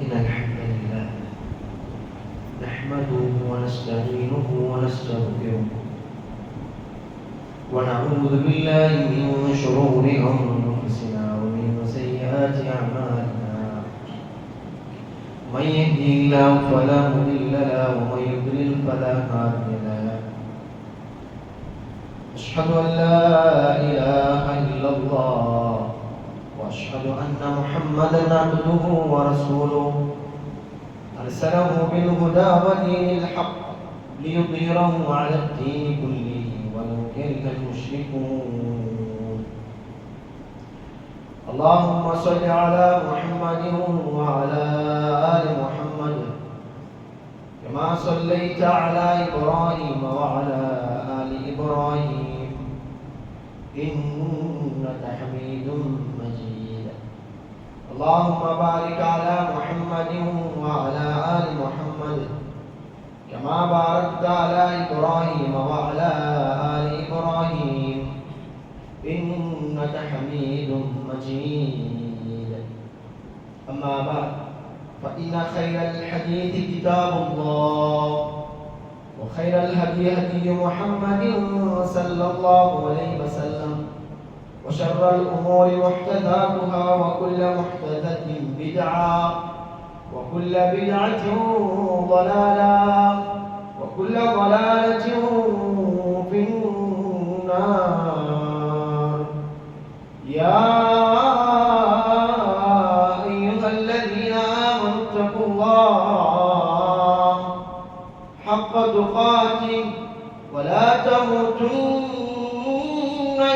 إن الحمد لله نحمده ونستعينه ونستغفره ونعوذ بالله من شرور أنفسنا ومن سيئات أعمالنا من يهده الله فلا مضل له ومن يضلل فلا هادي له أشهد أن لا إله إلا الله وأشهد أن محمدًا عبده ورسوله أرسله بالهدى ودين الحق ليظهره على الدين كله ولو كره المشركون. اللهم صل على محمد وعلى آل محمد كما صليت على إبراهيم وعلى آل إبراهيم إنك حميد مجيد. اللهم بارك على محمد وعلى آل محمد كما باركت على إبراهيم وعلى آل إبراهيم إنك حميد مجيد. أما بعد فإن خير الحديث كتاب الله وخير الهدي هدي محمد صلى الله عليه وسلم وشر الأمور محدثاتها وكل محدثة بدعة وكل بدعة ضلالة وكل ضلالة في النار. يا أيها الذين آمنوا اتقوا الله حق تقاته ولا تموتن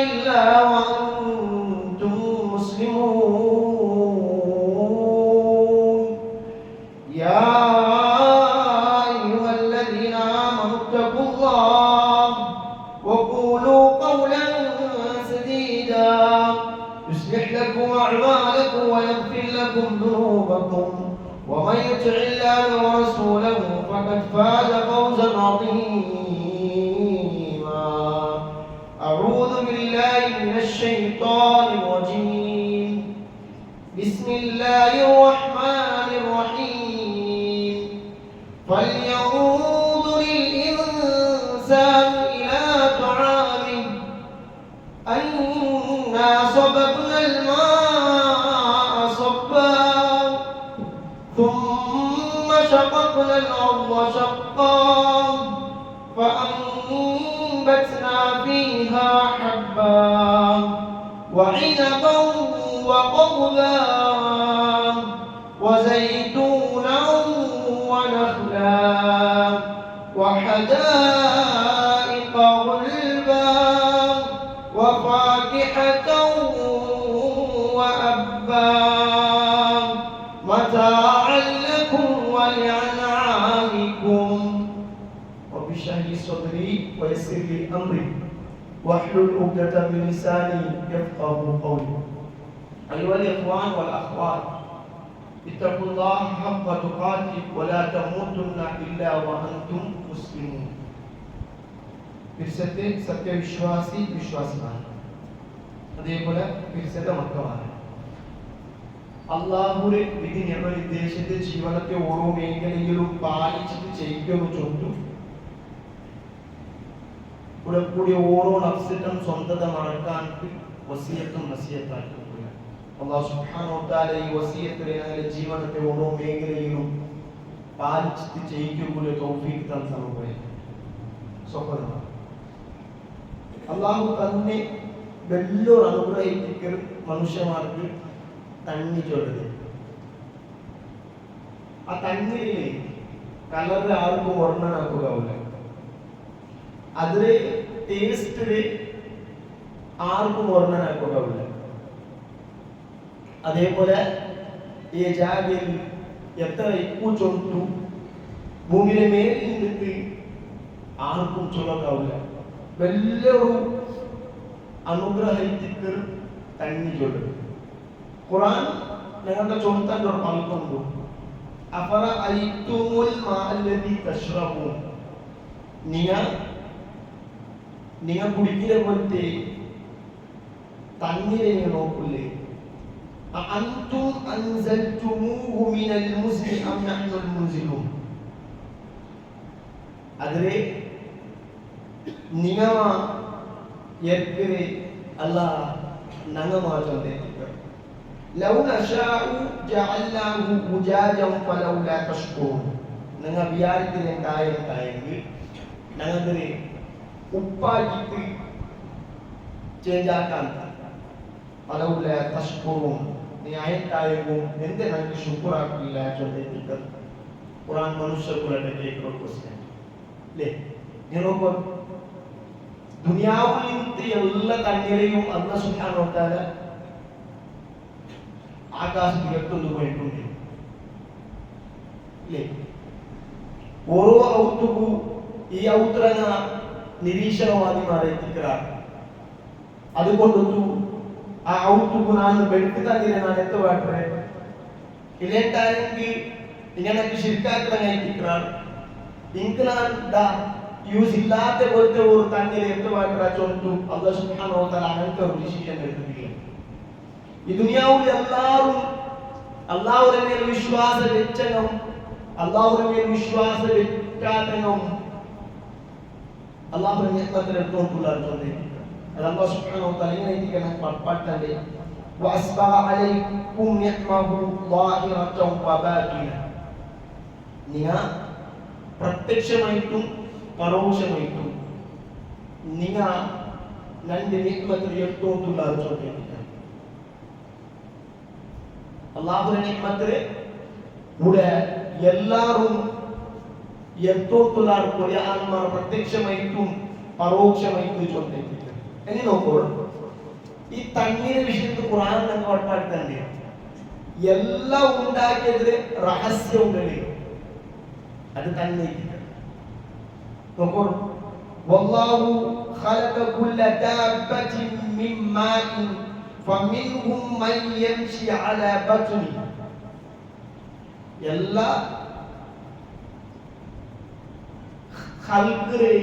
إلا وأنتم مسلمون. يا أيها الذين آمنوا اتقوا الله وقولوا قولا سديدا يصلح لكم أعمالكم ويغفر لكم ذنوبكم ومن يطع الله ورسوله فقد فاز فوزا عظيما. أعوذ بالله من الشيطان الرجيم. بسم الله الرحمن الرحيم. فلينظر الإنسان إلى طعامه أنا صببنا الماء صبا ثم شققنا الأرض شقا فأنبتنا فيها حبا وعنبا وقضبا وزيتونا ونخلا وحدائق غلبا وفاكهة وأبا متاعا لكم ولأنعامكم. رب اشرح لي صدري ويسر لي أمري واحلل عقدة من لساني يفقهوا قولي. أيها الإخوان والأخوات اتقوا الله حق تقاته ولا تموتن إلا وأنتم مسلمون. പിർസത്തെ സത്യവിശ്വാസി വിശ്വാസിമാണ്, അതേപോലെ പിർസത്തെ മക്കളാണ്. അള്ളാഹുവിന്റെ വിധി നിർദ്ദേശിച്ച ജീവനത്തെ ഓരോ മേഖലയിലും പാലിച്ചിട്ട് ചെയ്യുമെന്ന് ചൊല്ലും. ഇവിടെ കൂടി ഓരോ നഫ്സിനും സ്വന്തത മറക്കാൻ വസിയത്തും നസിയത്താക്കി അല്ലാഹു സുബ്ഹാനഹു വ തആല ഈ വസിയത്തിനെ ഞങ്ങളുടെ ജീവിതത്തെ ഓരോ മേഖലയിലും പാലിച്ചിട്ട് ചെയ്യിക്കുമ്പോൾ തൗഫീഖ് തന്ന സമയം സഹോദരന്മാർ, അല്ലാഹു തന്നെ വലിയൊരു അനുഗ്രഹിക്കൽ മനുഷ്യന്മാർക്ക് തണ്ണി ചൊല്ലുന്നത്. ആ തണ്ണീരിലെ കളർ ആർക്കും വർണ്ണനാക്കുകയില്ല, അതിലെ ടേസ്റ്റില് ആർക്കും വർണ്ണനാക്കുകയില്ല. അതേപോലെ ഈ ജാതിയിൽ എത്ര ഇപ്പു ചൊല്ലു ഭൂമിയുടെ മേലിൽ നിന്നിട്ട് ആർക്കും ചൊല്ലാവില്ല. വലിയൊരു അനുഗ്രഹിച്ചിട്ട് തണ്ണി ചൊല്ലും. ഖുർആൻ ഞങ്ങളുടെ ചൊല്ലാൻ ഒരു പൽക്കുണ്ട്. അഫറ ഐതുമുൽ മാഅല്ലദി തശ്റബൂൻ. നിങ്ങൾ കുടിക്കുന്ന പോലത്തെ തണ്ണീരെ നോക്കില്ലേ? അഅൻതും അൻസൽതുമൂഹു മിനൽ മുസ്നി അം നഹ്നുൽ മുൻസിലൂൻ. ಆದರೆ ನಿಗಮ ಎರ್ಕರೆ ಅಲ್ಲ ನಂಗಮ ಚಂದೆ ಲೌ ನಶಾഉ ಜಅಲ್ನಾಹು ಉಜಾಜಂ ಫಲೌಲಾ ತಶ್ಕೂನ್. ನಂಗ ವಿಯಾರಿತಿರೆ ತಾಯಿ ನಂಗಂದ್ರೆ ಉಪ್ಪಾಗಿತ್ತು ಚೇಂಜ್ ಆಕಾಂತ ಫಲೌಲಾ ತಶ್ಕೂನ್. ನೀ ಆಯ್ತಾಯು ಎಂದೆ ನನಗೆ ಶುಕ್ರ್ ಆಗ್ಲಿಲ್ಲ ಚಂದೆ ಕುರಾನ್ ಮನುಷ್ಯ ಕುಲಕ್ಕೆ ಕ್ವಶ್ಚನ್ ല്ലേ? നിങ്ങളൊക്കെ ദുനിയാവിലത്തെ എല്ലാ തണ്ണീരെയും അല്ലാഹു സുബ്ഹാനഹു വ തആല ആകാശത്തിലെത്തുന്നു പോയിട്ടുണ്ട്. ല്ലേ? ഓരോ ഔത്തുകു ഈ ഔത്രന നിരീക്ഷണവാദിമാരെ എത്തിക്കാറ്. അതുകൊണ്ടൊരു ആ ഔത്തുകു ನಾನು ಬೆಳಕಿದಾಗಿರೆ ನಾನು ಎತ್ತವಾಟ್ರೆ ಇಲ್ಲೇಂಟಾಗಿ ഇങ്ങനൊക്കെ ശിർക്കാക്കറങ്ങ എത്തിക്കാറ്. യൂസ് ഇല്ലാത്ത പോലത്തെ ഒരു തണ്ണീർ എത്തുവായിട്ട് ചൊല്ലു അല്ലാഹു സുബ്ഹാനഹു വ തആല അങ്ങനത്തെ ഒരു ഡിസിഷൻ എടുത്തിട്ടില്ല. ഈ ദുനിയാവിൽ എല്ലാവരും അല്ലാഹുവിന്റെ മേൽ വിശ്വാസം വെച്ചനും അല്ലാഹുവിന്റെ മേൽ വിശ്വാസം വെക്കാത്തനും അല്ലാഹുവിന്റെ നിഅമത്തിനെ എടുത്തുകൊണ്ടുള്ള ചൊല്ല് അത് അല്ലാഹു സുബ്ഹാനഹു വ തആല ഇങ്ങനെ ഇരിക്കുന്ന പാട്ടാണ് വഅസ്ബഗ അലൈക്കും നിഅമഹു ളാഹിറതൻ വബാതിന. നിങ്ങൾ പ്രത്യക്ഷമായിട്ടും പരോക്ഷമായിട്ടും നിങ്ങൾ രണ്ട് നിഅമത്തിനെ എടുത്തുകൊണ്ടുള്ള ചൊല്ല് അല്ലാഹുവിന്റെ നിഅമത്തിനെ കൂടെ എല്ലാവരും എത്തോത്തുള്ള ഖുർആൻമാർ പ്രത്യക്ഷമായിട്ടും പരോക്ഷമായിട്ടും ചൊല്ലിട്ടുണ്ട്. ഇനി നോക്കൂ, ഈ തണ്ണീർ വിഷയത്തിൽ ഖുർആൻ നമുക്ക് ഉറപ്പായിട്ടുണ്ട് എല്ലാം ഉണ്ടാക്കിയതിന് രഹസ്യമുണ്ട്. അത് തന്നെ നോക്കൂ, വല്ലാഹു ഖലഖ കുല്ല ദാബത്തിൻ മിൻ മാഇൻ ഫമിൻഹും മൻ യംശി അലാ ബത്നി. എല്ലാ ഖൽഖിലെ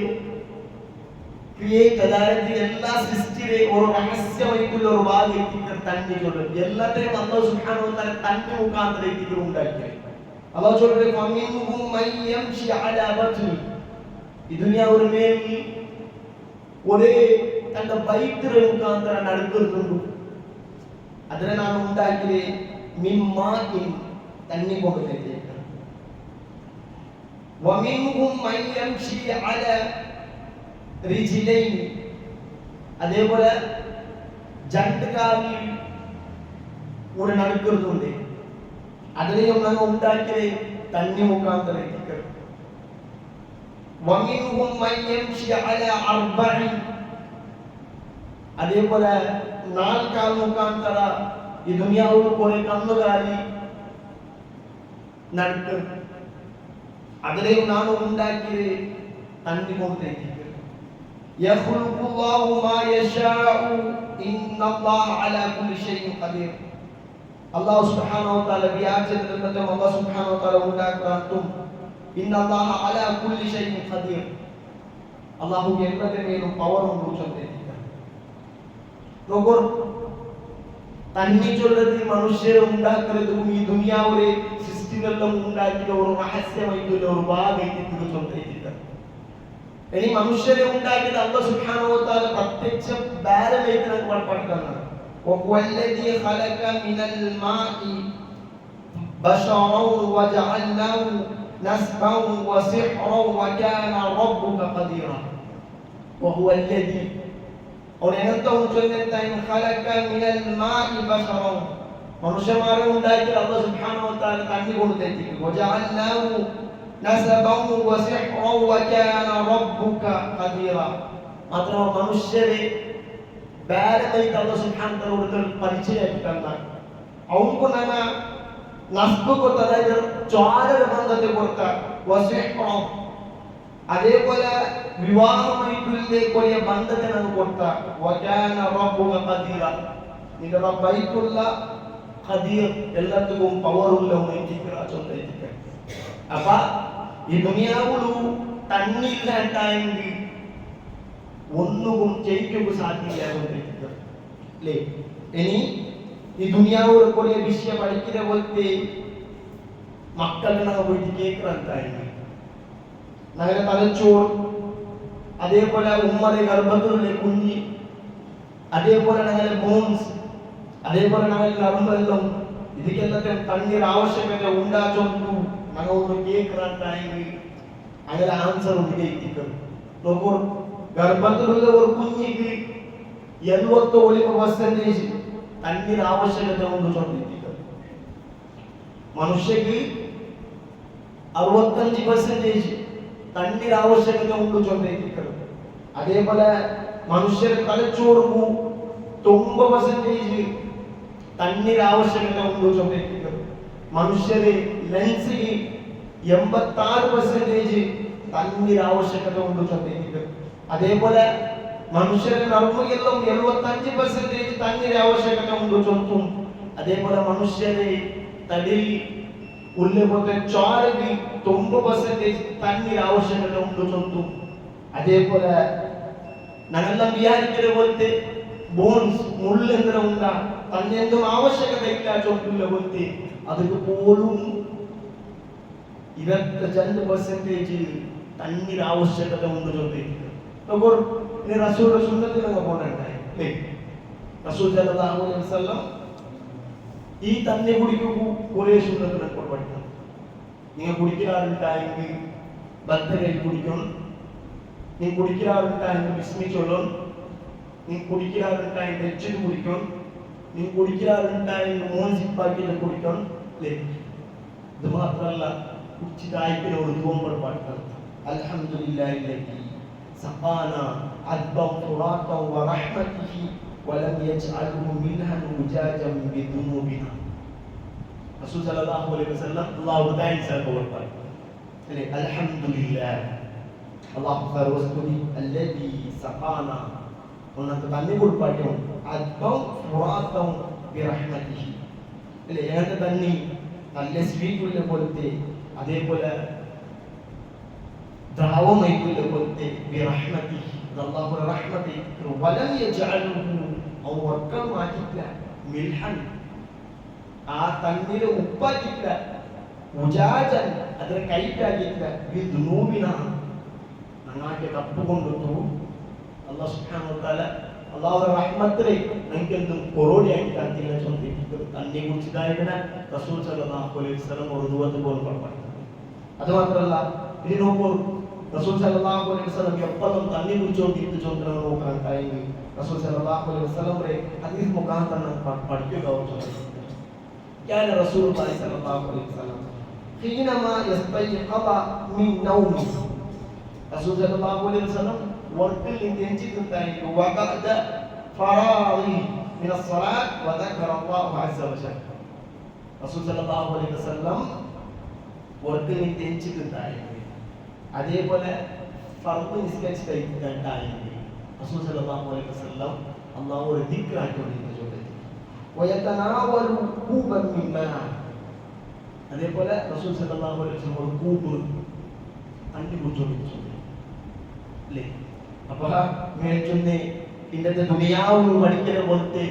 ക്രിയേറ്റ് അതായത് എല്ലാ സൃഷ്ടിയിലെ ഒരു രഹസ്യമായിട്ടുള്ള ഒരു ഭാഗത്തേക്ക് തന്നെ ചൊല്ലും. എല്ലാത്തിനും അല്ലാഹു സുബ്ഹാനഹു വ തആല തന്നെ മുഖാന്തരത്തേക്ക് ഉണ്ടാക്കിയത്. അല്ലാഹു ചൊല്ലുന്നത് ഫമിൻഹും മൻ യംശി അലാ ബത്നി. ഈ ദുനിയാവിൽ മേൽ ഒരേ തന്റെ വൈദ്യരെ മുഖാന്തരം നടക്കുന്നുണ്ട്. അതിനെ നാം ഉണ്ടാക്കിയത് മിമ്മാഇൻ തന്നെ കൊണ്ടുതന്നെ. വമിൻഹും മൻ യംശി അലാ റിജ്ലൈൻ. അതേപോലെ രണ്ട് കാലിൽ കൂടെ നടക്കുന്നുണ്ട്. അതിനെയും നാം ഉണ്ടാക്കിയത് തന്നെ മുഖാന്തരം. വമിൻഹും മൻ യംശി അലാ അർബഇൻ. അതേപോലെ നാൽക്കാൽ മുഖാന്തര ഈ ദുനിയാവിൽ പോലെ കന്നുകാലി നടക്കും. അതിനെയും നാം ഉണ്ടാക്കിയത് തന്നെ കൊണ്ടുതന്നെ. യഖ്ലുഖുല്ലാഹു മാ യശാഉ ഇന്നല്ലാഹ അലാ കുല്ലി ഷൈഇൻ ഖദീർ. അല്ലാഹു സുബ്ഹാനഹു വ തആല വ്യാജത്തിൽ അല്ലാഹു സുബ്ഹാനഹു വ തആല ഉണ്ടാക്കും ഇന്നല്ലാഹ അലാ കുല്ലി ഷൈഇൻ ഖദീർ. അല്ലാഹു എല്ലാത്തിനും പവർ ഉണ്ട്. നോക്കൂ, തന്നെ ചൊല്ലത് മനുഷ്യരെ ഉണ്ടാക്കുന്നതും ഈ ദുനിയാവിലെ സൃഷ്ടികളെല്ലാം ഉണ്ടാക്കിയ ഒരു രഹസ്യമായിട്ടുള്ള ഒരു ഭാഗത്തേക്ക് ചൊല്ലിയിട്ടുണ്ട്. ഇനി മനുഷ്യരെ ഉണ്ടാക്കിയത് അല്ലാഹു സുബ്ഹാനഹു വ തആല പ്രത്യക്ഷ ബാലമായിട്ട് നമുക്ക് പഠിക്കണം. വല്ലദീ ഖലഖ മിനൽ മാഇ ബശറൻ വജഅൽനാഹു നസ്ബൻ വസിഹ്റൻ വകാന റബ്ബുക ഖദീറ. വഹുവല്ലദീ ഒരെണ്ണത്തവും ചൊല്ലുന്നതായി ഖലഖ മിനൽ മാഇ ബശറൻ. മനുഷ്യന്മാരെ ഉണ്ടാക്കിയത് അല്ലാഹു സുബ്ഹാനഹു വ തആല തന്നെ കൊണ്ടുതന്നെ. വജഅൽനാഹു നസബൻ വസിഹ്റൻ വകാന റബ്ബുക ഖദീറ. മാത്രമല്ല മനുഷ്യരെ ബാലമായിട്ട് അല്ലാഹു സുബ്ഹാനഹു വ തആല കൊടുത്ത പരിചയമായിട്ടാണ്. അവർക്ക് നമ്മ നസ്ബ് കൊടുത്ത, അതായത് ജ്വാലര ബന്ധത്തെ കൊടുത്ത വസിഹ്റൻ. അതേപോലെ വിവാഹമായിട്ടുള്ള ബന്ധത്തെ നമുക്ക് കൊടുത്ത വകാന റബ്ബുക ഖദീറ. നിന്റെ റബ്ബായിട്ടുള്ള ഖദീർ എല്ലാത്തിനും പവറുള്ള ചൊല്ലിയിരിക്കുക. അപ്പൊ ഈ ദുനിയാവിലു തന്നില്ലാണ്ടായെങ്കിൽ ഒന്നും ചെയ്യിക്കുക സാധ്യമില്ല. ഇനി ഈ ദുനിയാവോട് കുറേ വിഷയം പഠിക്കുന്ന പോലത്തെ മക്കളുടെ പോയിട്ട് കേൾക്കാറുണ്ടായിരുന്നു. അങ്ങനെ തലച്ചോറ്, അതേപോലെ ഉമ്മയുടെ ഗർഭത്തിലുള്ള കുഞ്ഞ്, അതേപോലെ ഞങ്ങളുടെ ബോൺസ്, അതേപോലെ ഞങ്ങളുടെ നർമ്മെല്ലാം ಇದಕ್ಕೆಲ್ಲಕ್ಕೆ ತಣ್ಣೀರ ಅವಶ್ಯಕತೆ ಉಂಟಾಚೊಂದು ನಗವನ್ನು ಕೇಳ್ಕರಂತಾಗಿ അങ്ങനെ ആൻസർ ഉപയോഗിക്കും. നോക്കൂ, ഗർഭത്തിലുള്ള ഒരു കുഞ്ഞിക്ക് 79% തണ്ണീർ ആവശ്യകത ഉണ്ട് ചൊല്ലിയിരിക്കുന്നത്. മനുഷ്യക്ക് 65% തണ്ണീർ ആവശ്യകത ഉണ്ട് ചൊല്ലിയിരിക്കുന്നത്. അതേപോലെ മനുഷ്യരുടെ തലച്ചോറ് 90% തണ്ണീർ ആവശ്യകത ഉണ്ട് ചൊല്ലിയിരിക്കുന്നത്. മനുഷ്യര് ലെൻസിന് 86% തണ്ണീർ ആവശ്യകത ഉണ്ട് ചൊല്ലിയിരിക്കുന്നത്. അതേപോലെ മനുഷ്യരുടെ നർമ്മയെല്ലാം 75% തണ്ണീർ ആവശ്യകത ഉണ്ട് ചൊല്ലും. അതേപോലെ മനുഷ്യരെ തടിൽ ഉള്ളപോലെ ചോരക്ക് 90% തണ്ണീർ ആവശ്യകത ഉണ്ട് ചൊല്ലും. അതേപോലെ ഞങ്ങളെല്ലാം വിചാരിക്കുന്ന പോലത്തെ ബോൺസ് മുള്ളെന്തെങ്കിലും ഉണ്ടാ തന്നെന്തും ആവശ്യകത ഇല്ല ചൊല്ലില്ല പോലത്തെ അതിന് പോലും 25% തണ്ണീർ ആവശ്യകത ഉണ്ട് ചൊല്ലിയിരിക്കുന്നത്. അപ്പോൾ ഇനി റസൂലുള്ളാഹിയുടെ സുന്നത്തിൽ അങ്ങ് പോകണ്ടായി അല്ലേ? റസൂൽ സല്ലല്ലാഹു അലൈഹി വസല്ലം ഈ തന്നെ കുടിക്കുമ്പോൾ കുറേ സുന്നത്തിനെ പഠിക്കണം. നിങ്ങൾ കുടിക്കാറുണ്ടായെങ്കിൽ ബത്തകയിൽ കുടിക്കണം, നീ കുടിക്കാറുണ്ടായെങ്കിൽ വിസ്മിച്ചോളും, നീ കുടിക്കാറുണ്ടായെങ്കിൽ എച്ചിട്ട് കുടിക്കണം, നീ കുടിക്കാറുണ്ടായെങ്കിൽ മോൻ സിപ്പാക്കിയിട്ട് കുടിക്കണം അല്ലേ? ഇത് മാത്രമല്ല, കുടിച്ചിട്ടായിപ്പിനോട് തോമ്പൾ പാടുന്നത് അൽഹംദുലില്ലാഹില്ലദീ സഖാനാ അദ്ബൻ ഫുറാത്തൻ വറഹ്മതിഹി വലം യജ്അൽഹു മിൻഹൻ ഉജാജൻ ബിദുനൂബിനാ. റസൂൽ സല്ലല്ലാഹു അലൈഹി വസല്ലം അല്ലാഹു തആല സല്ലല്ലാഹു അലൈഹി അൽഹംദുലില്ലാഹ് അല്ലാഹു ഫർവസ്തുതി അല്ലദീ സഖാനാ ഒന്നത്തെ തന്നെ കൊടുപ്പാട്ടിയും അദ്ബൻ ഫുറാത്തൻ ബിറഹ്മതിഹി അല്ലേ? ഞങ്ങൾക്ക് തന്നെ നല്ല സ്വീറ്റുള്ള പോലത്തെ, അതേപോലെ ദ്രാവമൈക്കുള്ള പോലത്തെ ബിറഹ്മതിഹി അല്ലാഹുവിന്റെ റഹ്മത്ത് വലം യജ്അൽഹു ഔ വക്കൽ മാറ്റില്ല മിൽഹൻ ആ തണ്ണീര് ഉപ്പാക്കില്ല, ഉജാജൻ അതിനെ കൈറ്റാക്കില്ല, ബിദുനൂബിന ഞങ്ങൾക്ക് തപ്പ് കൊണ്ടിട്ടു. അല്ലാഹു സുബ്ഹാനഹു വ തആല അല്ലാഹുവിന്റെ റഹ്മത്തിനെ ഞങ്ങൾക്കെന്തും കൊറോടിയാക്കി തന്നില്ല ചൊല്ലിയിരിക്കുന്നത്. തന്നെ കുറിച്ചിട്ടായിരുന്ന റസൂൽ സല്ലല്ലാഹു അലൈഹി വസല്ലം ഒരു ദുആ പോലും പറഞ്ഞു. അത് മാത്രമല്ല, ഇനി നോക്കൂ, റസൂൽ സല്ലല്ലാഹു അലൈഹി വസല്ലം എപ്പോഴും തന്നെ കുറിച്ചുകൊണ്ടിട്ട് ചോദിക്കണം നോക്കാനുണ്ടായെങ്കിൽ റസൂൽ സല്ലല്ലാഹു അലൈഹി വസല്ലമയുടെ ഹദീസ് മുഖാന്തരം പഠിക്കുക. كان رسول الله صلى الله عليه وسلم حينما يستيقظ من نومه رسول صلى الله عليه وسلم വർക്കിൽ നിന്ന് എഞ്ചിട്ടുണ്ടായിരിക്കും وبعد فراغه من الصلاة وذكر الله عز وجل. റസൂൽ സല്ലല്ലാഹു അലൈഹി വസല്ലം വർക്കിൽ നിന്ന് എഞ്ചിട്ടുണ്ടായിരിക്കും, അതേപോലെ ഫർദ് നിസ്കരിച്ച് കഴിഞ്ഞിട്ടുണ്ടായിരിക്കും റസൂൽ സല്ലല്ലാഹു അലൈഹി വസല്ലം അല്ലാഹുവിനെ ദിക്റായിക്കൊണ്ടിരിക്കുന്നു. വയതനാവലു കൂബൻ മിൻ മാ, അതേപോലെ റസൂൽ സല്ലല്ലാഹു അലൈഹി വസല്ലം ഒരു കൂബ് അണ്ടി കുടിച്ചോണ്ടിരിക്കുന്നു അല്ലേ? അപ്പൊ മേൽച്ചൊന്ന് ഇന്നത്തെ ദുനിയാവ് പഠിക്കുന്ന പോലത്തെ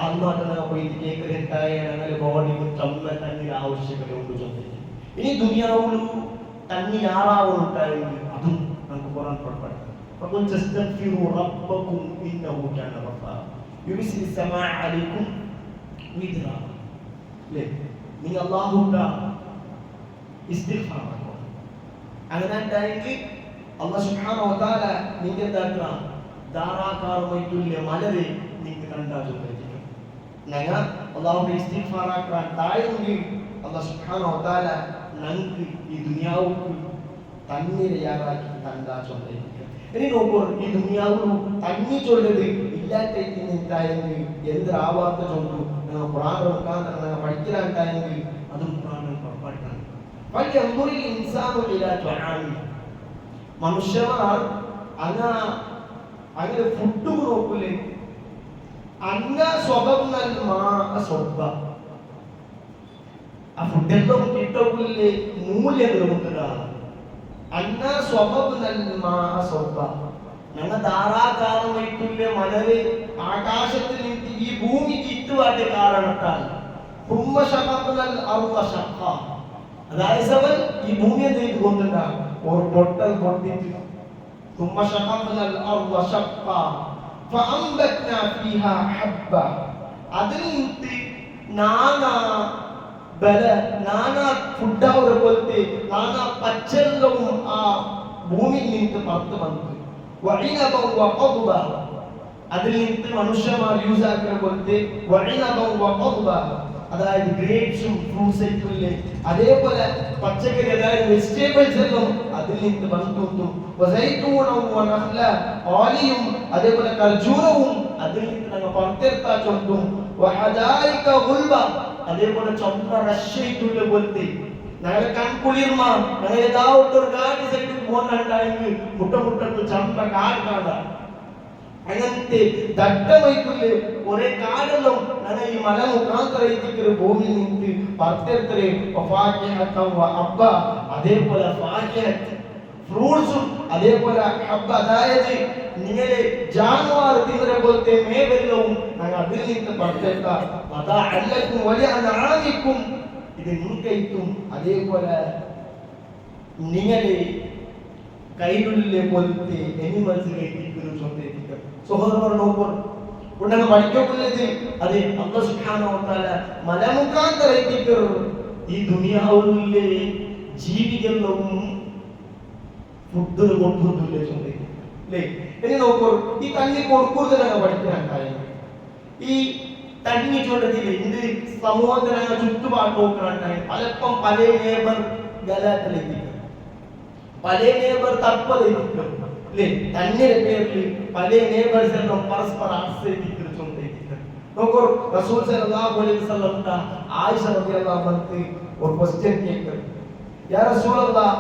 ആത്മാർത്ഥന പോയിട്ട് കേൾക്കുന്നുണ്ടായ അങ്ങനെ ബോഡിക്ക് ചമ്മ തണ്ണീർ ആവശ്യകത ഉണ്ട് ചൊല്ലിരിക്കും. ഇനി ദുനിയാവിലും തണ്ണീർ ആറാവുന്നുണ്ടായെങ്കിൽ അതും നമുക്ക് ഖുർആൻ പഠിക്കണം. فقل تستغفروا ربكم إنه كان غفارا يرسل السماء عليكم مدرارا. അല്ലേ? നിങ്ങൾ അല്ലാഹുവിന്റെ ഇസ്തിഗ്ഫാർ ചെയ്യണം. അങ്ങനെ ഉണ്ടായെങ്കിൽ അല്ലാഹു സുബ്ഹാനഹു വ തആല നിങ്ങൾക്ക് എന്താക്കുക, ധാരാകാരമായിട്ടുള്ള മലരെ നിങ്ങൾക്ക് കണ്ടാ ചൊല്ലിയിരിക്കും. ഞങ്ങൾ അല്ലാഹുവിന്റെ ഇസ്തിഗ്ഫാർ ആക്കാൻ താഴെങ്കിൽ അല്ലാഹു സുബ്ഹാനഹു വ തആല ഞങ്ങൾക്ക് ഈ ദുനിയാവുക്ക് തണ്ണീരയാറാക്കി കണ്ടാ ചൊല്ലിയിരിക്കും. ഇനി നോക്കൂ, ഈ ദുനിയാവിലും തണ്ണി ചൊല്ലത് ഇല്ലാണ്ടായെങ്കിൽ എന്തൊരാവാത്ത ചൊല്ലു ഖുർആൻ മുഖാന്തരം പഠിക്കലാണ്ടായെങ്കിൽ അതും ഖുർആൻ പഠിക്കണം. ഫൽയൻദുറിൽ ഇൻസാനു ഇലാ തുആമി, മനുഷ്യന്മാർ അങ്ങനെ ഫുഡ് നോക്കൂലേ, അന്ന സ്വബന്നൽ മാ സ്വബ, ആ ഫുഡെല്ലാം കിട്ടൂലേ മൂല്യം നിർമ്മിക്കുന്നതാണ്. അന്ന സ്വബന്നൽ മാ സ്വബ, ഞങ്ങൾ ധാരാകാലമായിട്ടുള്ള മലര് ആകാശത്തിൽ നിന്ന് ഈ ഭൂമിക്ക് ഇട്ടുവാട്ടിയ കാരണത്താൽ അതായത് ഈ ഭൂമി എന്ത് ചെയ്തുകൊണ്ടുണ്ടാകും ഒരു പൊട്ടൽ പൊട്ടിട്ട് അതിൽ നിന്ന് നാനാ ഫുഡാവുന്ന പോലത്തെ നാനാ പച്ചെല്ലവും ആ ഭൂമിയിൽ നിന്ന് പുറത്ത് വന്നു. അതിൽ നിന്ന് മനുഷ്യന്മാർ യൂസ് ആക്കുന്ന പോലത്തെ അതായത് ഗ്രേപ്സും ഫ്രൂട്ട്സ് ആയിട്ടില്ലേ, അതേപോലെ പച്ചക്കറി അതായത് വെജിറ്റബിൾസ് എല്ലാം അതിൽ നിന്ന് വന്നിട്ടും ഓലിയും അതേപോലെ കർജൂരവും അതിൽ നിന്ന് ഞങ്ങൾ പുറത്തെടുത്താ ചൊല്ലും. അതേപോലെ ചൊന്ന റഷ്യായിട്ടുള്ള പോലത്തെ ഞങ്ങളെ കൺകുളിർമ ഞങ്ങൾ ഏതാവട്ടൊരു കാട് സൈഡിൽ പോകുന്നുണ്ടായെങ്കിൽ മുട്ടമുട്ടത്ത് ചമ്പ കാട് കാണാം. അങ്ങനത്തെ ദട്ടമായിട്ടുള്ള ഒരേ കാടെല്ലാം ഞങ്ങൾ ഈ മല മുഖാന്തരത്തിക്കൊരു ഭൂമിയിൽ നിന്ന് പത്തെടുത്തേ അബ്ബ അതേപോലെ ഫ്രൂട്ട്സും അതേപോലെ ഹബ്ബ അതായത് നിങ്ങളെ ജാനുവാർ തിന്നരെ പോലത്തെ മേവെല്ലവും ഞങ്ങൾ അതിൽ നിന്ന് പത്തെടുക്കാം. അതാ അല്ലക്കും വലിയ ആമിക്കും ഇത് നിങ്ങൾക്കും അതേപോലെ നിങ്ങളെ കൈകളിലെ പോലത്തെ എനിമൽസ് കഴിപ്പിക്കുന്ന സ്വന്തം സഹോദരന്മാർ നോക്കും ഉടനെ പഠിക്കുള്ളത് അത് അല്ലാഹു സുബ്ഹാനഹു വ തആല മലമുഖാന്തരത്തിക്കർ ഈ ദുനിയാവിലെ ജീവികളും ഫുഡ് കൊടുക്കുന്നില്ലേ സ്വന്തം അല്ലേ. ഇനി നോക്കൂ, ഈ തണ്ണി കൊടുക്കുന്നതിനാണ് പഠിക്കാനുണ്ടായത്. ഈ തണ്ണി ചൂണ്ടത്തില് ഇത് സമൂഹത്തിനങ്ങ് ചുറ്റുപാട് നോക്കാനുണ്ടായി. പലപ്പം പല നേബർ ഗലാത്തിലെത്തിക്കും, പല നേബർ തപ്പലെത്തിക്കും അല്ലേ. തണ്ണിയുടെ പേരിൽ പല നേബേഴ്സ് എല്ലാം പരസ്പരം ആശ്രയിച്ചിട്ടുണ്ട്. നോക്കൂ, റസൂൽ സല്ലല്ലാഹു അലൈഹി വസല്ലം ആയിഷ റളിയല്ലാഹു അൻഹ ഒരു ക്വസ്റ്റ്യൻ കേൾക്കും. യാ റസൂലല്ലാഹ്,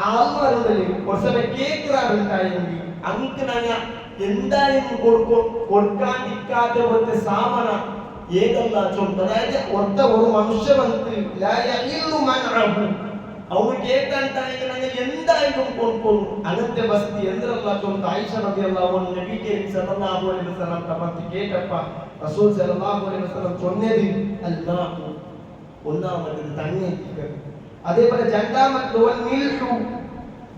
ആൾമാരുണ്ടല്ലേ ഒരു സമയം കേൾക്കാറുണ്ടായെങ്കിൽ അങ്ങക്ക് ഞങ്ങൾ എന്തായാലും കൊടുക്കാണ്ടിരിക്കാത്ത പോലത്തെ സാമന ഏതല്ല ചൊല്ലും. അതായത് ഒറ്റ ഒരു മനുഷ്യ വന്നിട്ട് അവന് കേൾക്കാണ്ടായെങ്കിൽ ഞങ്ങൾ എന്തായാലും കൊടുക്കും. അങ്ങനത്തെ വസ്തി എന്തിനല്ല ചൊല്ലും. ആയിഷ റളിയല്ലാഹു അൻഹ നബി കരീം സല്ലല്ലാഹു അലൈഹി വസല്ലം തപ്പത്തി കേട്ടപ്പ റസൂൽ സല്ലല്ലാഹു അലൈഹി വസല്ലം ചൊന്നത് അൽമാഉ, ഒന്നാമത് തണ്ണി. അതേപോലെ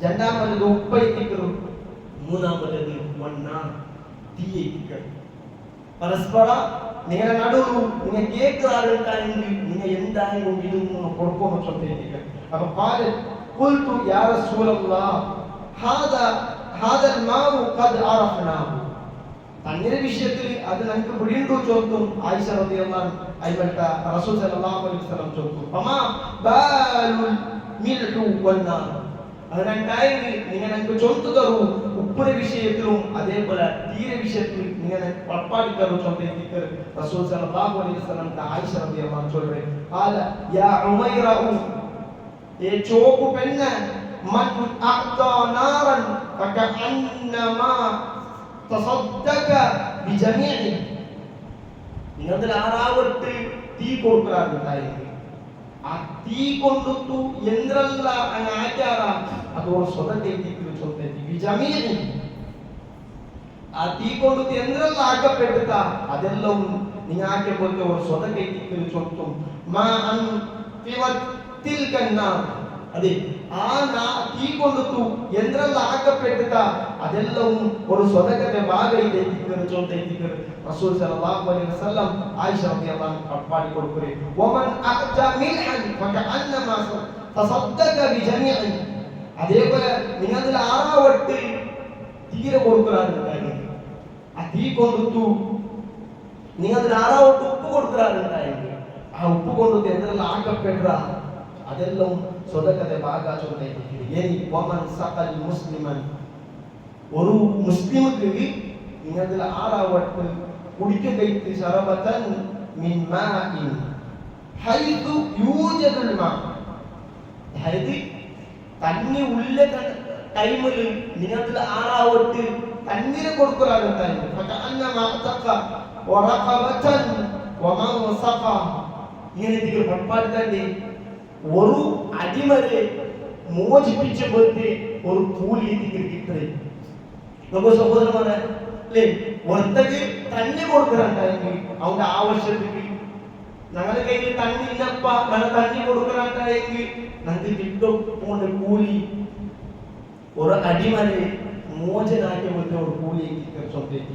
രണ്ടാമത് ഉപ്പയിക്കും, മൂന്നാമത് തീയ്. പരസ്പര നിങ്ങളുടെ നടുവ് നിങ്ങൾ കേൾക്കാറുണ്ടായെങ്കിൽ നിങ്ങൾ എന്തായാലും ഇതൊന്നും കൊടുക്കുമെന്ന് ചൊല്ലിയിരിക്കുക. അപ്പൊ قلت يا رسول الله هذا الماء قد عرفناه. തണ്ണീരുടെ വിഷയത്തിൽ അത് നമുക്ക് പിടിയുണ്ടോ ചോദിക്കും ആയിഷ റളിയല്ലാഹു അൻഹ. റസൂൽ സല്ലല്ലാഹു അലൈഹി വസല്ലം ചോദിക്കും ഫമാ ബാലുൽ മിൽഹു വന്നാർ. അതിനുണ്ടായെങ്കിൽ നിങ്ങൾ നമുക്ക് ചൊല്തു തരൂ ഉപ്പിന്റെ വിഷയത്തിലും അതേപോലെ തീരെ വിഷയത്തിലും നിങ്ങൾ പപ്പാടി തരൂ ചൊല്ലിക്ക്. റസൂൽ സല്ലല്ലാഹു അലൈഹി വസല്ലം ആയിഷ റളിയല്ലാഹു അൻഹ ചൊല്ലേ قال يا عميرة ഏ ചോപ്പ് പെണ്ണ് മൻ അഅ്താ നാറൻ ഫകഅന്നമാ തസദ്ദക ബിജമീഇ. നിങ്ങൾ ആറാവട്ട് തീ കൊടുക്കാറുണ്ടായിരുന്നു. ആ തീ കൊണ്ടുത്തു എന്തെല്ല അങ്ങ് ആചാര അതോട് സ്വതന്ത്രം ബിജമീഇ. ആ തീ കൊണ്ടുത്തു എന്തെല്ല ആക്കപ്പെട്ടുക അതെല്ലാം നിങ്ങൾ ആക്കിയപ്പോഴത്തെ ഒരു സ്വതന്ത്രം ചൊല്ലും. മാ അൻ അതെ, ആ തീ കൊണ്ടുത്തു എന്തെല്ലാം ആക്കപ്പെട്ടുക അതെല്ലാം ഒരു സ്വതക്കത്തെ ഭാഗമായിട്ട് ചൊല്ലിക്കുന്നത്. റസൂൽ സല്ലല്ലാഹു അലൈഹി വസല്ലം ആയിഷ റളിയല്ലാഹു അൻഹ പാടി കൊടുക്കുറേ വമൻ അഅ്ത മിൽഹൻ ഫകഅന്നമാ തസദ്ദക ബിജമീഇ. അതേപോലെ നിങ്ങൾ ആറാവട്ട് തീരെ കൊടുക്കാറുണ്ടായിരുന്നു. ആ തീ കൊണ്ടുത്തു നിങ്ങൾ ആറാവട്ട് ഉപ്പ് കൊടുക്കാറുണ്ടായിരുന്നു. ആ ഉപ്പ് കൊണ്ടുത്തു എന്തെല്ലാം ആക്കപ്പെട്ട അതെല്ലാം സ്വതക്കത്തെ ഭാഗ ചൊല്ലിയിരിക്കുന്നത്. ഇനി വമൻ സഖൽ മുസ്ലിമൻ, ഒരു മുസ്ലിമുക്ക് നിങ്ങൾ ആറാവട്ട് കുടിക്കുകയ്ക്ക് ശറബതൻ മിൻ മാഇൻ ഹൈതു യൂജദുൽ മാ. അതായത് തണ്ണി ഉള്ള ടൈമിൽ നിങ്ങൾ ആറാവട്ട് തണ്ണീര് കൊടുക്കാറുണ്ടായിരുന്നു. ഫകഅന്നമാ തഖ വറഖബതൻ വമൻ സഖ. ഇങ്ങനെ പപ്പാടി തന്നെ ഒരു അടിമരെ മോചിപ്പിച്ച പോലത്തെ ഒരു കൂലി കിട്ടുന്നത്. നമുക്ക് സഹോദരന്മാരെ അല്ലേ, ഒരുത്തക്ക് തണ്ണി കൊടുക്കാനുണ്ടായെങ്കിൽ അവന്റെ ആവശ്യത്തിന് ഞങ്ങളുടെ കയ്യിൽ തണ്ണി ഇല്ലപ്പ ഞങ്ങൾ തണ്ണി കൊടുക്കാനുണ്ടായെങ്കിൽ ഞങ്ങൾക്ക് കിട്ടും പോണ്ട കൂലി ഒരു അടിമനെ മോചനാക്കിയ പോലത്തെ ഒരു കൂലി സ്വന്തം.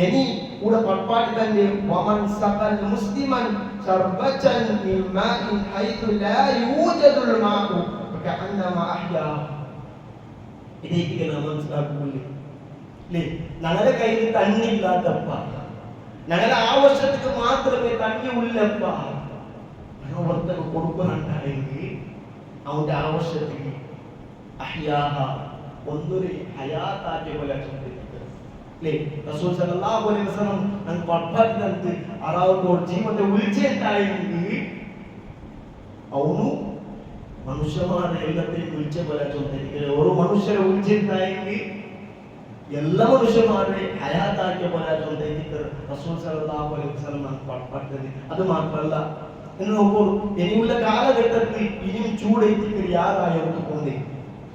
ഇനി കൂടെ പപ്പാട്ടി തന്നെ വമൻ സഖൽ മുസ്ലിമൻ ശർബതൻ മിൻ മാഇൻ ഹൈതു ലാ യൂജദുൽ മാഉ ഫകഅന്നമ അഹ്യാ. ഇതേക്ക് നാം മനസ്സിലാക്കുന്നില്ലേ? ഞങ്ങളുടെ കയ്യിൽ തണ്ണി ഇല്ലാത്തപ്പ, ഞങ്ങളുടെ ആവശ്യത്തിന് മാത്രമേ തണ്ണി ഉള്ളപ്പ, ഒരുത്തക്ക് കൊടുക്കുന്നുണ്ടായെങ്കിൽ അവന്റെ ആവശ്യത്തിന് അഹ്യാഹ ഒന്നൊരു ഹയാത്താക്കിയ പോലെ റസൂൽ സല്ലല്ലാഹു അലൈഹി വസല്ലം നമുക്ക് പഠിപ്പിക്കുന്നത് അറാവുന്ന ജീവന്റെ ഉൾച്ചേട്ടായെങ്കിൽ അവನು മനുഷ്യന്മാരുടെ എല്ലാത്തെയും വിളിച്ച പോലെ ചൊല്ലിരിക്കുന്നത്. ഒരു മനുഷ്യരെ ഉൾച്ചേട്ടായെങ്കിൽ എല്ലാ മനുഷ്യന്മാരുടെ ഹയാത്താക്കിയ പോലെ ചൊല്ലിരിക്കുന്നത് റസൂൽ സല്ലല്ലാഹു അലൈഹി വസല്ലം നമുക്ക് പഠിപ്പിക്കുന്നത്. അത് മാത്രമല്ല, എന്ന് നോക്കൂ, ഇനിയുള്ള കാലഘട്ടത്തിൽ ഇനിയും ചൂടേറ്റിക്കൽ യാതായിട്ട് പോന്നേ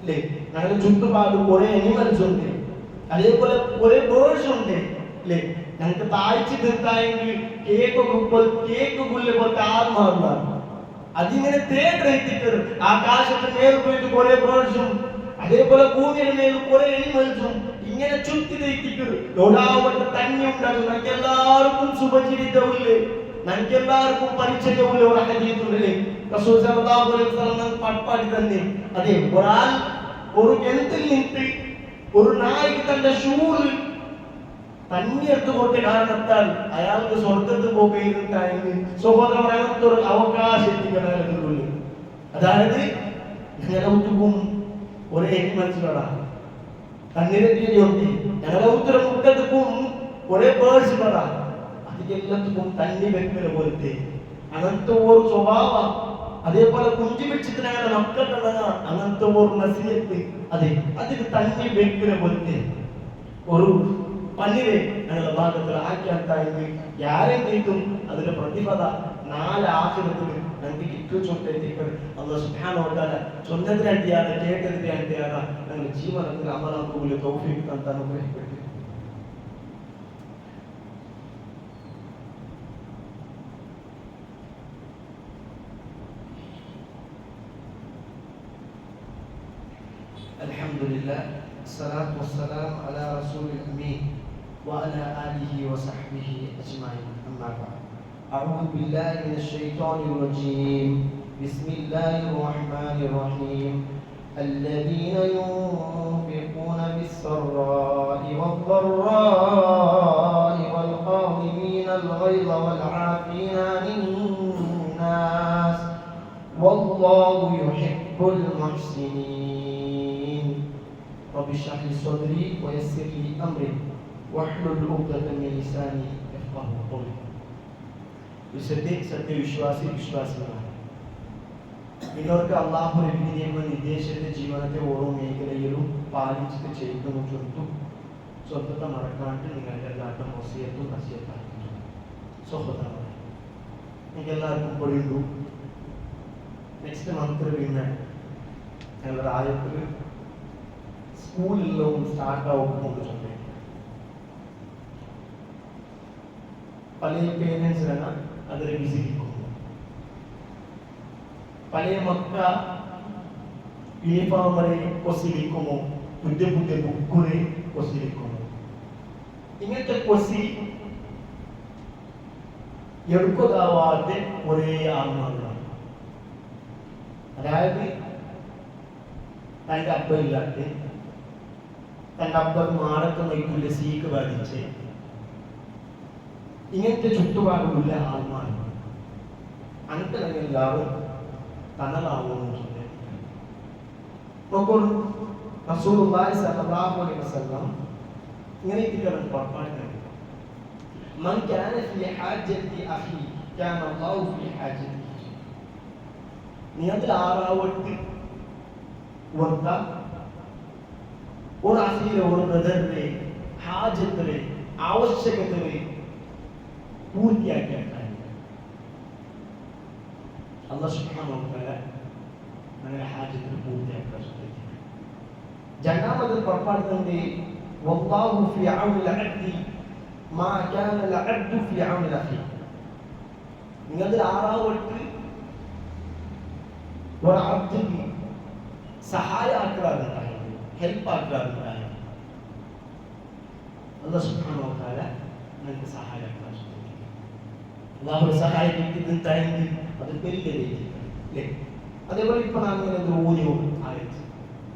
അല്ലേ. ഞങ്ങളുടെ ചുറ്റുപാട് കുറെ അനിമൽസ് ഉണ്ട്, അതേപോലെ കുറെ ബേർഡ്സ് ഉണ്ട് അല്ലേ. ഞങ്ങൾക്ക് താഴ്ച നിർത്തായെങ്കിൽ കേക്ക് പുല്ല് പോലത്തെ ആത്മാവുണ്ടാകും. അതിങ്ങനെ തേടെത്തിക്കരുത്. ആകാശത്തിന് മേൽ പോയിട്ട് കുറെ ബേർഡ്സും അതേപോലെ ഭൂമിയുടെ മേൽ കുറെ അനിമൽസും ഇങ്ങനെ ചുറ്റി തെറ്റിക്കരുത്. തൊടാവട്ടെ തന്നെ ഉണ്ടാകും. ഞങ്ങൾക്ക് എല്ലാവർക്കും സുപരിചിതമില്ലേ, ഞങ്ങൾക്ക് എല്ലാവർക്കും പരിചയമുള്ള ഒരു ഹദീസുണ്ടല്ലേ. റസൂൽ സല്ലല്ലാഹു അലൈഹി വസല്ലം പഠിപ്പാടി തന്നെ. അതെ, ഒരാൾ ഒരു കിണറ്റിൽ നിന്നിട്ട് ഒരു നായ്ക്ക് തന്റെ ഷൂറിൽ തന്നി എടുത്തു കൊടുത്ത കാരണത്താൽ അയാൾക്ക് സ്വർഗത്ത് പോകുകയുണ്ടായെങ്കിൽ സഹോദരൻ അങ്ങനത്തെ ഒരു അവകാശം എത്തിക്കണ. അതായത് ഞങ്ങളുടെ ഉത്തരവും ഒരേ മനസ്സിലാണ് തണ്ണിരത്തിയുണ്ട്. ഞങ്ങളുടെ ഉത്തരം മുട്ടത്തും ഒരേ ബേർഡ്സ് പറ അതിലെല്ലാത്തും തന്നി വെക്കുന്ന പോലത്തെ അങ്ങനത്തെ ഒരു സ്വഭാവം. അതേപോലെ കുഞ്ചി പിടിച്ചിട്ട് ഞങ്ങളുടെ മക്കളുടെ അങ്ങനത്തെ ഒരു നസീഹത്ത്, അതെ അതിന് തന്നി വെക്കുന്ന പോലത്തെ ഒരു പന്നിരെ ഞങ്ങളുടെ ഭാഗത്തിൽ ആക്കിയാൽ ആരെങ്കിലും അതിന്റെ പ്രതിഫല 4 ആഖിറത്തിൽ ഞങ്ങൾക്ക് കിട്ടുചൊല്ലിട്ട് അല്ലാഹു സുബ്ഹാനഹു വ തആല സ്വന്തത്തിന് വേണ്ടിയാണ്, കേട്ടതിന് വേണ്ടിയാണ് ഞങ്ങളുടെ ജീവനത്തിൽ അമലാക്കുള്ള തൗഫീഖ് തന്ന് അനുഗ്രഹിക്കട്ടെ. Alhamdulillah, salatu wassalam ala rasulil amin wa ala alihi wa sahbihi ajma'in. Amma ba'd. A'udhu billahi minash shaitanir rajim. Bismillahir rahmanir rahim. Alladhina yunfiquna bis-sarra'i wad-dharra'i wal-qadhimina al-ghayza wal-'afina 'anil nas wallahu yuhibbul muhsinin. رب اشرح لي صدري ويسر لي امري واحلل عقدة من لساني يفقهوا قولي. വിശ്വാസികളാണ് ഇവർക്ക് അല്ലാഹുവിന്റെ വിധിനിയമ നിർദ്ദേശത്തെ ജീവിതത്തെ ഓരോ മേഖലയിലും പാലിച്ചിട്ട് ചെയ്യുന്നു ചൊല്ലുന്നു. സ്വന്തത്തെ മറക്കാണ്ട് നിങ്ങളുടെ എല്ലാവരും വസിയത്തും നസിയത്താക്കുന്നു. സഹോദരന്മാരെ, നിങ്ങൾക്ക് എല്ലാവർക്കും പൊടിയുള്ളൂ. നെക്സ്റ്റ് മന്ത് പിന്നെ ഞങ്ങളുടെ ആയത്തിൽ സ്കൂളിലെല്ലാം സ്റ്റാർട്ട് ആവുമ്പോൾ പല പേരൻസിനാണ് അതിൽ വിസിരിക്കുന്നു. പല മക്ക യൂണിഫോം വരെ കൊസിരിക്കുമോ, പുതിയ പുതിയ ബുക്കുകളെ കൊസിരിക്കുമോ. ഇങ്ങനത്തെ കൊസി എടുക്കാവാതെ ഒരേ ആത്മാക്കളാണ്. അതായത് തൻ്റെ അപ്പ ഇല്ലാത്ത, തൻ്റെ അപ്പക്ക് മാടക്കം വയ്ക്കില്ല, സീക്ക് ബാധിച്ച് ഇങ്ങനത്തെ ചുറ്റുപാടുമില്ല ആത്മാവ്. അങ്ങനത്തെ എല്ലാവരും തണലാവുമെന്ന് നോക്കൂ. റസൂലുള്ളാഹി സ്വല്ലല്ലാഹു അലൈഹി വസല്ലം ഇങ്ങനെ പുറപ്പാട്, മൻ കാന ഫീ ഹാജത്തി അഖി കാന അല്ലാഹു ഫീ ഹാജത്തിഹി. നിങ്ങൾ ആറാവട്ട് വന്ന ഒരു അഖീലെ ഒരു ബ്രദറിനെ ഹാജത്തിലെ ആവശ്യകതയെ പൂർത്തിയാക്കിയാൽ അല്ലാഹു സുബ്ഹാനഹു വ തആല അങ്ങനെ ഹാജത്തിന് പൂർത്തിയാക്കാൻ ശ്രമിക്കും. രണ്ടാമത് പുറപ്പാടിന്റെ വല്ലാഹു ഫി ഔനിൽ അബ്ദി മാ കാന അൽ അബ്ദു ഫി ഔനിൽ അഖി. നിങ്ങൾ ആറാവട്ട് ഒരു അബ്ദിന് സഹായം ആക്കാറുണ്ടായിരുന്നു, ഹെൽപ്പ് ആക്കാറുണ്ടായിരുന്നു. അല്ലാഹു സുബ്ഹാനഹു വ തആല നിങ്ങൾക്ക് സഹായം ആക്കാൻ അല്ലാഹു സഹായിക്കുന്നുണ്ടെങ്കിൽ അത് വലിയ അല്ലേ? അതേപോലെ ഇപ്പൊ നാം ഇങ്ങനെ ഓരോ ആയിട്ട്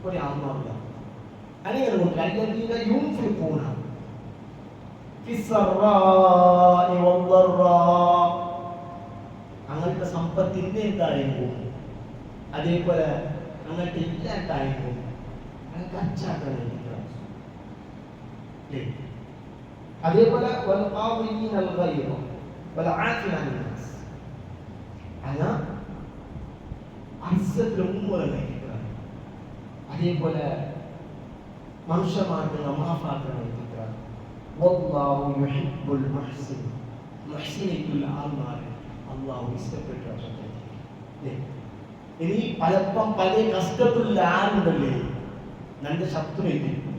ഒരു ആത്മാവില്ല അങ്ങനെ കൊണ്ട് അല്ലദീന യുൻഫിഖൂന ഫിസ്സറാഇ വദ്ദറാ, അങ്ങനത്തെ സമ്പത്തിന്റെ ടൈമും അതേപോലെ അങ്ങനത്തെ എല്ലാ ടൈമും കച്ചാക്കാൻ അതേപോലെ അതേപോലെ മനുഷ്യന്മാർക്ക് മാഫാക്കണം. അള്ളാഹു ഇഷ്ടപ്പെട്ട ഇനി പലപ്പം പല കഷ്ടത്തിലുള്ള ആരുണ്ടല്ലേ നല്ല ശത്രു എത്തിക്കും,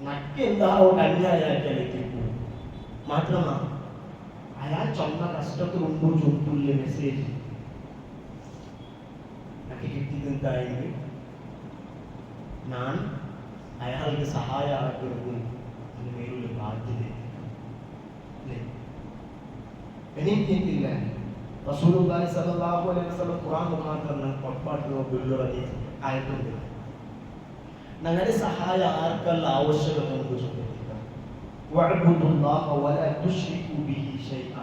നക്കെന്താവോ കല്യാണാക്കിയാലെത്തിക്കും. മാത്രമാണ് അയാൾ ചൊന്ന കഷ്ടത്തിലുണ്ടോ ചൊട്ടുള്ള മെസ്സേജ് നക്ക് കിട്ടിയതെന്തായെങ്കിൽ ഞാൻ അയാൾക്ക് സഹായമാക്കരുത് അതിന് മേലുള്ള ബാധ്യത. എനിക്കില്ല റസൂലുള്ളാഹി സ്വല്ലല്ലാഹു അലൈഹി വസല്ലം ഖുർആൻ മുഖാന്തരം പുറപ്പാട്ടിലോ ആയിട്ടുണ്ട്. ഞങ്ങളുടെ സഹായം ആർക്കല്ല ആവശ്യകത നമുക്ക് ചോദിക്കാം. വഅബ്ദുല്ലാഹ വലാ തുശ്രികൂ ബിഹി ശൈഅ,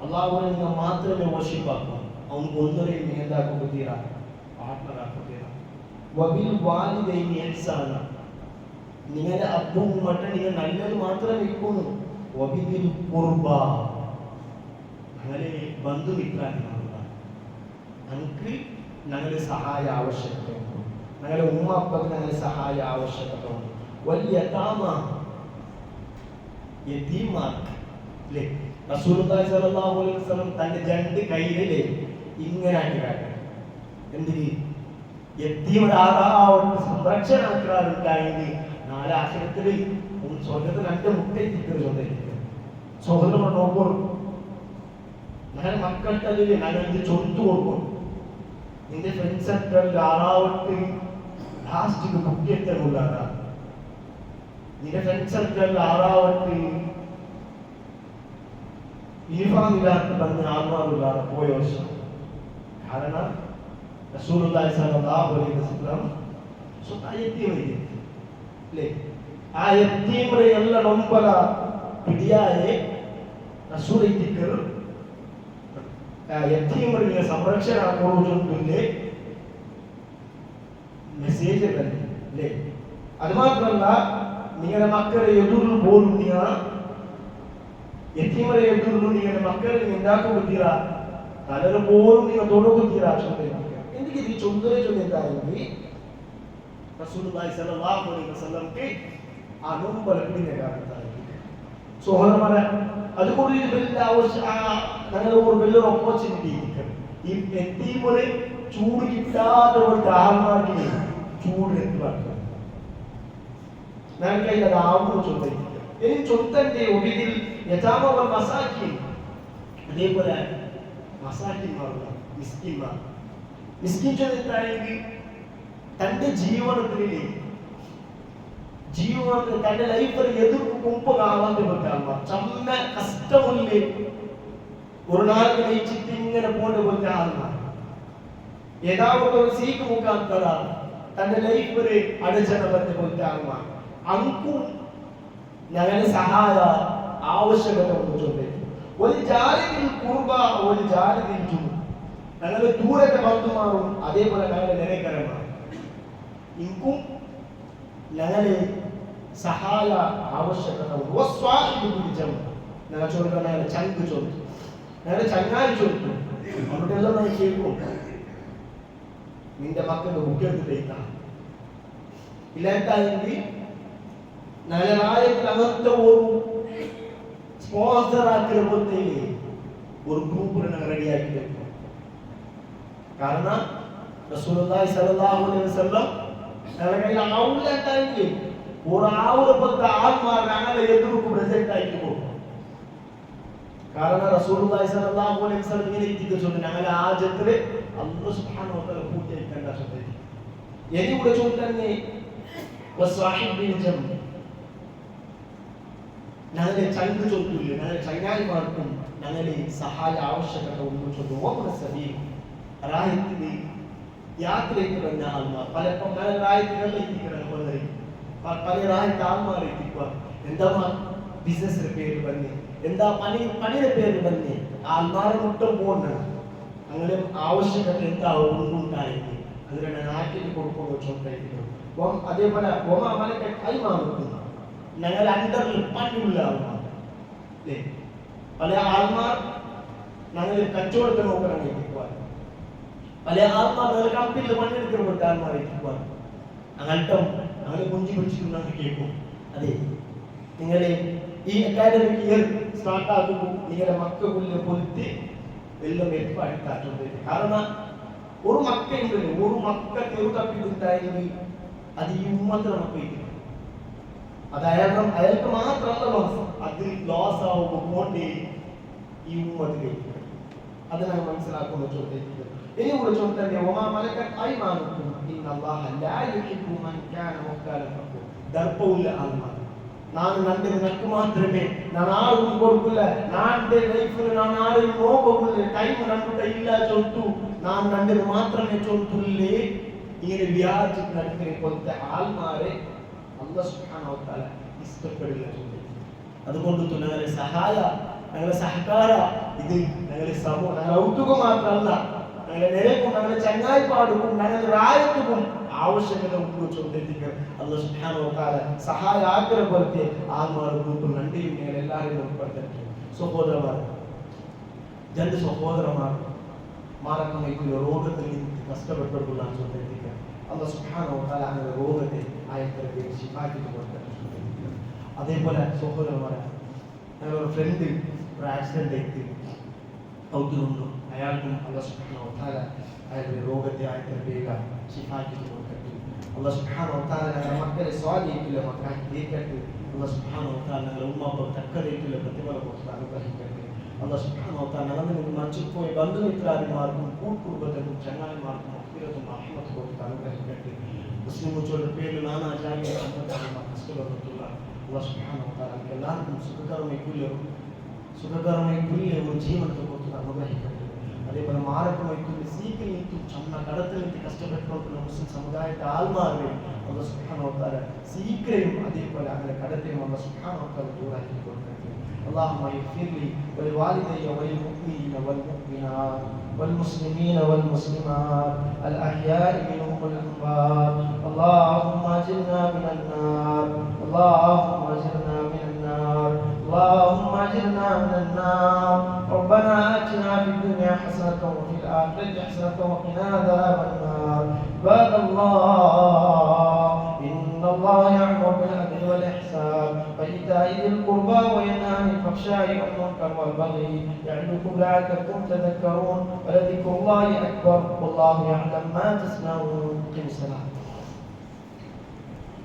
അല്ലാഹുവിനെ നിങ്ങൾ മാത്രമേ വർഷിപ്പാക്കൂ, അവർക്ക് ഒന്നരെയും നേതാക്കുക തീരാ പാർട്ണറാക്കുക. വബിൽ വാലിദൈനി ഇഹ്സാന, നിങ്ങളുടെ അപ്പവും ഉമ്മട്ടും നിങ്ങൾ നല്ലത് മാത്രമേ വെക്കുന്നു. വബിദിൽ ഖുർബ, ഞങ്ങളെ ബന്ധുമിത്രാന്മാരുക, നമുക്ക് ഞങ്ങളുടെ സഹായ ആവശ്യകതയുണ്ട്, ഞങ്ങളുടെ ഉമ്മ അപ്പക്ക് ഞങ്ങളുടെ സഹായ ആവശ്യകതയുണ്ട്. വലിയ താമ യതീമാർക്ക് അല്ലേ? റസൂലുള്ളാഹി സ്വല്ലല്ലാഹു അലൈഹി വസല്ലം തന്റെ രണ്ട് കൈയിലെ ഇങ്ങനെ ആക്കി എന്തിന് യതീമിന്റെ ആറാവട്ട് സംരക്ഷണാക്കാറുണ്ടായെങ്കിൽ നാല് ആശ്രയത്തിൽ സ്വർഗത്തിൽ രണ്ട് മുട്ടയിട്ടിട്ട് സഹോദരൻ നോക്കും. ഞങ്ങളുടെ മക്കൾക്കതിൽ ഞങ്ങൾക്ക് ചൊർത്തു കൊടുക്കും. നിന്റെ ഫ്രണ്ട്സ് ഒക്കെ ആറാവട്ട് ലാസ്റ്റിക്ക് മുഖ്യത്തിനുള്ളതാ. നിന്റെ ഫ്രണ്ട്സ് ഒക്കെ ആറാവട്ട് ഈഫാമില്ലാത്ത പറഞ്ഞ ആത്മാവില്ലാതെ പോയ വർഷം. കാരണം റസൂലുള്ളാഹി സ്വല്ലല്ലാഹു അലൈഹി വസല്ലം യത്തീമല്ലേ, ആ യത്തീമരെ ಎಲ್ಲ ನೊಂಬಲ പിടിയായെ റസൂലിക്ക് യത്തീമರಿಗೆ ಸಂರಕ್ಷಣೆ ಕೊಡುವುದೊಂದಿಗೆ മെസ്സേജ് അല്ലേ? അത് മാത്രമല്ല നിങ്ങളുടെ മക്കളെ എതിർന്നു പോലും നിങ്ങൾ യത്തീമരെ എതിർന്നു നിങ്ങളുടെ മക്കളെ ഉണ്ടാക്കുകൊടുത്തീരാ, തലരെ പോലും നിങ്ങൾ തൊടുകൊടുത്തീരാ. എന്തിಗೆ ಈ ಚೊಂದರೆ ಚೊಂದಿದ್ದಾಗಿ റസൂലുള്ളാഹി സ്വല്ലല്ലാഹു അലൈഹി വസല്ലംക്ക് ആ നൊമ്പല പിടിഞ്ഞാകുತ್ತಾರೆ. സഹോദരന്മാരെ, അതുകൊണ്ട് ഇത് വലിയ ആവശ്യം ഞങ്ങളുടെ ഒരു വലിയൊരു ഓപ്പർച്യൂണിറ്റി. ഈ യത്തീമരെ ചൂട് കിട്ടാതെ പോലത്തെ ആൾമാർക്ക് ചൂട് എത്തുവാക്കുക. ഞാൻ കയ്യിൽ അതാവുന്നു ചൊല്ലിക്കുക. ഇനി ചൊത്തന്റെ ഒടുവിൽ യഥാമവ മസാക്കി, അതേപോലെ മസാക്കിമാറുക മിസ്കിന്മാർ. മിസ്കിൻ ചൊല്ലിട്ടാണെങ്കിൽ തന്റെ ജീവിതത്തിലെ തന്റെ ലൈഫിൽ എതിർപ്പ് മുമ്പ് വെക്കാമ ചമ്മ കഷ്ടമില്ലേ ഒരു നാൾ കഴിച്ചിട്ട് ഇങ്ങനെ പോണ്ട് പോലത്തെ ആൾമാർ ഏതാവട്ടെ ഒരു സീക്ക് മുഖാന്തര തന്റെ ലൈഫില് അടച്ചണ പോലത്തെ ആൾമാർ അങ്കും ഞങ്ങളുടെ സഹായ ആവശ്യകത ഒന്ന് ചൊല്ലി. ഒരു ജാതിയിൽ കുർബ, ഒരു ജാതിയിൽ ചുമ, ഞങ്ങളുടെ ദൂരത്തെ ബന്ധുമാറും അതേപോലെ ഞങ്ങളുടെ നിരക്കരമാണ്. ഇൻകും ഞങ്ങളുടെ സഹായ ആവശ്യകത ഞങ്ങൾ ചോദിക്കാൻ ഞങ്ങളുടെ ചങ്ക് ചോദിച്ചു, ഞങ്ങളുടെ ചങ്ങായി ചോദിച്ചു. അവിടെയെല്ലാം നമ്മൾ കേൾക്കും, നിന്റെ മക്കളുടെ മുഖ്യത്തിലേക്കാ ഇല്ലാണ്ടായെങ്കിൽ നല്ലതായിട്ട് അങ്ങനത്തെ ഒരു സ്പോൺസർ ആക്കിയ പോലത്തെ ഒരു ഗ്രൂപ്പിനെ ഞങ്ങൾ റെഡിയാക്കി വെക്കും. കാരണം റസൂലുള്ളാഹി സ്വല്ലല്ലാഹു അലൈഹി വസല്ലം ഞങ്ങളുടെ കയ്യിൽ ആവില്ലാണ്ടായെങ്കിൽ ஒரு 1000 ஆத்மார் நாங்கள எதிர்க்கு பிரசன்ட் ஆயிட்டு போகும். കാരണം റസൂലുള്ളാഹി സ്വല്ലല്ലാഹു അലൈഹി വസല്ലം ഇങ്ങനെ ഇതിക്ക് ചൊല്ലി ഞങ്ങളെ ആജത്തില് അല്ലാഹു സുബ്ഹാനഹു വ തആല കൂട്ടിയിട്ടുണ്ട് അസത്തെ ഇനി ഇവിടെ ചൊല്ലുന്നേ വസ്വാഹിബിൻ ജം ഞങ്ങളെ ചങ്ക് ചൊല്ലില്ല ഞങ്ങളെ ചങ്ങായിമാർക്കും ഞങ്ങളെ സഹായ ആവശ്യകത ഒന്നും ചൊല്ലും വന്ന സബീൽ റാഹിത്തിലെ യാത്രയ്ക്ക് വന്ന ആൾമാർ പലപ്പോൾ പല റാഹിത്തുകളിലേക്ക് വന്നേ പല റാഹിത്ത് ആൾമാരെത്തിക്കുക എന്താ ബിസിനസ് പേര് വന്നേ എന്താ പണിയുടെ പേര് തന്നെ ആൾമാരെ മുട്ടം പോകണം അങ്ങനെ ആവശ്യകത എന്താ ഉണ്ടായിരുന്നു അതിനാണ് നാട്ടിൽ കൊടുക്കുമ്പോൾ ചോദിക്കുന്നത് അതേപോലെ അവനൊക്കെ കൈമാറുന്നു ഞങ്ങൾ അണ്ടറിൽ പണിയുള്ള ആൾമാർ അല്ലേ പല ആൾമാർ ഞങ്ങൾ കച്ചവടത്തിന് നോക്കണം എത്തിക്കുവാൻ പല ആൾമാർ ഞങ്ങൾ കമ്പനിയിൽ പണിയെടുക്കുന്ന ആൾമാരെ എത്തിക്കുവാൻ അങ്ങനത്തെ ഞങ്ങൾ കുഞ്ചി പിടിച്ചിട്ടുണ്ടെന്ന് കേൾക്കും അതെ നിങ്ങളെ ഈ അക്കാദമിക് ഇയർ സ്റ്റാർട്ട് ആകുമ്പോൾ നിങ്ങളുടെ മക്കളുടെ പൊരുത്തി എല്ലാം ഏർപ്പാടുണ്ടാക്കുന്നത് കാരണം ഒരു മക്കളുണ്ട് ഒരു മക്കൾ തപ്പിട്ടുണ്ടായെങ്കിൽ അത് ഈ ഉമ്മത്തിലെ മക്കളില്ല അത് അയാൾക്ക് മാത്രമല്ല ലോസ് അത് ലോസ് ആവുമ്പോൾ പോണ്ടേ ഈ ഉമ്മത്ത് കഴിക്കും അത് ഞാൻ മനസ്സിലാക്കുന്ന ചോദിക്കുന്നത് ഇനി കൂടെ ചോദിച്ചേ ഒമാ മലക്കൻ ഐമാനുക്കും ഇന്നല്ലാഹ ലാ യുഹിബ്ബു മൻ കാന മുഖ്താലൻ ഫഖൂർ ദർപ്പുല്ല ആൽമാ ನಾನು ನಂದು ನಕ್ಕು ಮಾತ್ರಮೇ ನಾನು ಆರು ಕೊಡುವುದಿಲ್ಲ ನಾಳೆ ಲೈಫ್ ನಾನು ಆರು ಹೋಗಬಹುದು ಟೈಮ್ ನಂದು ಇಲ್ಲ ಚೊಂತು ನಾನು ನಂದು ಮಾತ್ರಮೇ ಚೊಂತುಲ್ಲೇ ಇങ്ങനെ വ്യാജ നടക്കുന്ന പോലത്തെ ആൾമാരെ അല്ലാഹു സുബ്ഹാനഹു വ തആല ഇഷ്ടപ്പെടില്ല അതുകൊണ്ട് ഞങ്ങളുടെ സഹായ ഞങ്ങളുടെ സഹകാര ഇത് ഞങ്ങളുടെ സമൂഹം ഞങ്ങളുടെ ഔത്തുക മാത്രമല്ല ഞങ്ങളുടെ നിരക്കും ഞങ്ങളുടെ ചങ്ങായിപ്പാടും ഞങ്ങളുടെ റായത്തും ആവശ്യകത ഉൾക്കൊണ്ടിരിക്കുക അല്ലാഹു സുബ്ഹാനഹു വ തആല സഹായ ആഗ്രഹ പോലത്തെ ആത്മാർ ഗ്രൂപ്പ് രണ്ടിലും നിങ്ങൾ എല്ലാവരും ഉൾപ്പെടുത്തിട്ട് സഹോദരന്മാർ രണ്ട് സഹോദരന്മാർ മാരകമായിട്ടുള്ള രോഗത്തിൽ നിന്ന് കഷ്ടപ്പെട്ടുള്ള ചോദിക്കുക അല്ലാഹു സുബ്ഹാനഹു വ തആല അങ്ങനെ രോഗത്തെ ആയത്തിലേക്ക് ശിഫാക്കി കൊടുത്തിട്ടുണ്ട് അതേപോലെ സഹോദരന്മാരെ ഞങ്ങളുടെ ഫ്രണ്ട് ഒരു ആക്സിഡന്റ് ആയിട്ട് ഔട്ട് വന്നു അയാൾക്കും അല്ലാഹു സുബ്ഹാനഹു വ തആല അയാളുടെ രോഗത്തെ ആയത്തിലേക്ക് ശിഫാക്കി Allah subhanahu wa ta'ala ഞങ്ങളുടെ മക്കളെ സ്വാധീനിക്കില്ല മക്കളെ കേൾക്കട്ടെ Allah subhanahu wa ta'ala ഞങ്ങളുടെ ഉമ്മ തക്കതയിട്ടില്ല പ്രതിഫലം കൊടുത്ത് അനുഗ്രഹിക്കട്ടെ Allah subhanahu wa ta'ala ഞങ്ങളുടെ മറ്റുപോയ ബന്ധുമിത്രാദിമാർക്കും കൂട്ടുകുടുംബത്തിനും ചങ്ങാതിമാർക്കും മക്കളത്തും റഹ്മത്ത് കൊടുത്ത് അനുഗ്രഹിക്കട്ടെ മുസ്ലിം മുച്ചോടെ പേരിൽ നാനാചാര്യ കഷ്ടപ്പെട്ടിട്ടുള്ള Allah subhanahu wa ta'ala എല്ലാവർക്കും സുഖകരമായി ഒരു ജീവനത്തെ കൊടുത്ത് അനുഗ്രഹിക്കട്ടെ അതേപോലെ മാരകമായിട്ടുള്ള സീക്കിലേക്കും ചമ്മ കടത്തിലേക്ക് കഷ്ടപ്പെട്ടുകൊണ്ടുള്ള മുസ്ലിം സമുദായത്തെ ആൾമാരെ അല്ലാഹു സുബ്ഹാനഹു വ തആല സീക്കിലും അതേപോലെ അങ്ങനെ കടത്തിലും അല്ലാഹു സുബ്ഹാനഹു വ തആല ദൂരാക്കി കൊടുക്കട്ടെ اللهم اغفر لي ولوالدي وللمؤمنين والمؤمنات والمسلمين والمسلمات الأحياء منهم والأموات اللهم أجرنا من النار اللهم أجرنا من النار اللهم أجرنا من النار ربنا آتنا في الدنيا حسنة وفي الآخرة حسنة وقنا عذاب النار عباد الله إن الله يأمر بالعدل والإحسان وإيتاء ذي القربى وينهى عن الفحشاء والمنكر والبغي يعظكم لعلكم تذكرون ولذكر الله أكبر والله يعلم ما تصنعون.